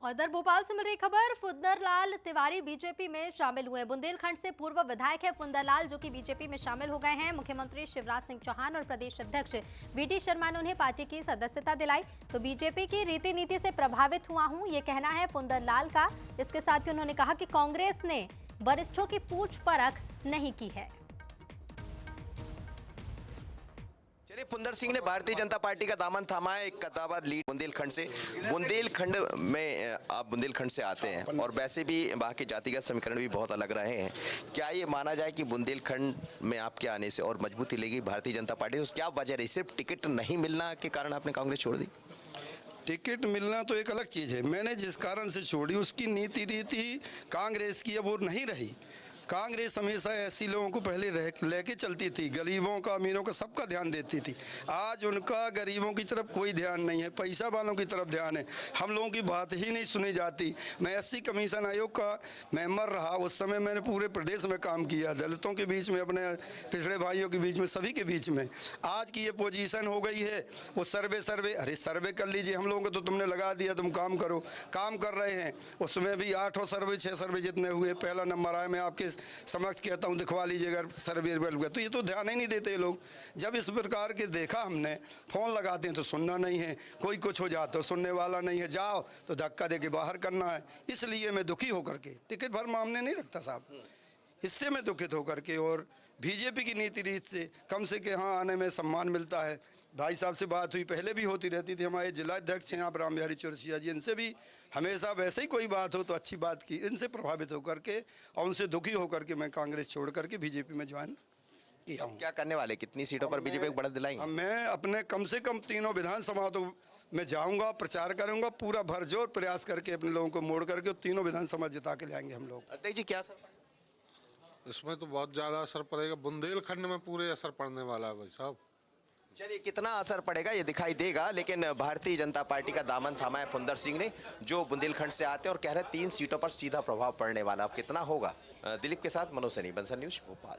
और इधर भोपाल से मिल रही खबर, फुंदरलाल तिवारी बीजेपी में शामिल हुए। बुंदेलखंड से पूर्व विधायक है फुंदरलाल, जो कि बीजेपी में शामिल हो गए हैं। मुख्यमंत्री शिवराज सिंह चौहान और प्रदेश अध्यक्ष वीटी शर्मा ने उन्हें पार्टी की सदस्यता दिलाई। तो बीजेपी की रीति नीति से प्रभावित हुआ हूं, ये कहना है फुंदरलाल का। इसके साथ ही उन्होंने कहा कि कांग्रेस ने वरिष्ठों की पूछ परख नहीं की है। चलिए, फुंदर सिंह ने भारतीय जनता पार्टी का दामन थामा है, एक कद्दावर लीड बुंदेलखंड से। बुंदेलखंड में आप बुंदेलखंड से आते हैं और वैसे भी वहाँ के जातिगत समीकरण भी बहुत अलग रहे हैं। क्या ये माना जाए कि बुंदेलखंड में आपके आने से और मजबूती लेगी भारतीय जनता पार्टी? तो क्या वजह रही? सिर्फ टिकट नहीं मिलना के कारण आपने कांग्रेस छोड़ दी? टिकट मिलना तो एक अलग चीज़ है। मैंने जिस कारण से छोड़ी उसकी नीति रीति कांग्रेस की अब वो नहीं रही। कांग्रेस हमेशा ऐसी लोगों को पहले लेके चलती थी, गरीबों का, अमीरों का, सबका ध्यान देती थी। आज उनका गरीबों की तरफ कोई ध्यान नहीं है, पैसा वालों की तरफ ध्यान है। हम लोगों की बात ही नहीं सुनी जाती। मैं एससी कमीशन आयोग का मेंबर रहा, उस समय मैंने पूरे प्रदेश में काम किया, दलितों के बीच में, अपने पिछड़े भाइयों के बीच में, सभी के बीच में। आज की ये पोजीशन हो गई है, वो सर्वे अरे सर्वे कर लीजिए, हम लोगों को तो तुमने लगा दिया, तुम काम करो। काम कर रहे हैं, उसमें भी 8 सर्वे 6 सर्वे जितने हुए, पहला नंबर आया। मैं आपके समक्ष कहता हूँ, दिखवा लीजिए अगर सर्वे हुआ। तो ये तो ध्यान ही नहीं देते लोग। जब इस प्रकार के देखा हमने, फोन लगाते हैं तो सुनना नहीं है, कोई कुछ हो जाता तो सुनने वाला नहीं है, जाओ तो धक्का दे के बाहर करना है। इसलिए मैं दुखी होकर के टिकट भर मामले नहीं रखता साहब, इससे मैं दुखित होकर के। और बीजेपी की नीति रीत से कम से कम हाँ आने में सम्मान मिलता है। भाई साहब से बात हुई, पहले भी होती रहती थी। हमारे जिला अध्यक्ष हैं आप राम बिहारी चौरसिया जी, इनसे भी हमेशा वैसे ही कोई बात हो तो अच्छी बात की। इनसे प्रभावित होकर के और उनसे दुखी होकर के मैं कांग्रेस छोड़ करके बीजेपी में ज्वाइन किया हूँ। क्या करने वाले? कितनी सीटों पर बीजेपी को बढ़त दिलाएंगे? मैं अपने कम से कम 3 विधानसभा तो मैं जाऊंगा, प्रचार करूंगा, पूरा भरजोर प्रयास करके अपने लोगों को मोड़ करके 3 विधानसभा जिता के लाएंगे हम लोग। अध्यक्ष जी, क्या सर इसमें तो बहुत ज़्यादा असर पड़ेगा। बुंदेलखंड में पूरे असर पड़ने वाला है भाई साहब। चलिए, कितना असर पड़ेगा ये दिखाई देगा, लेकिन भारतीय जनता पार्टी का दामन थामा है फुंदर सिंह ने, जो बुंदेलखंड से आते हैं और कह रहे हैं 3 सीटों पर सीधा प्रभाव पड़ने वाला। अब कितना होगा? दिलीप के साथ मनोज सैनी, बंसल न्यूज, भोपाल।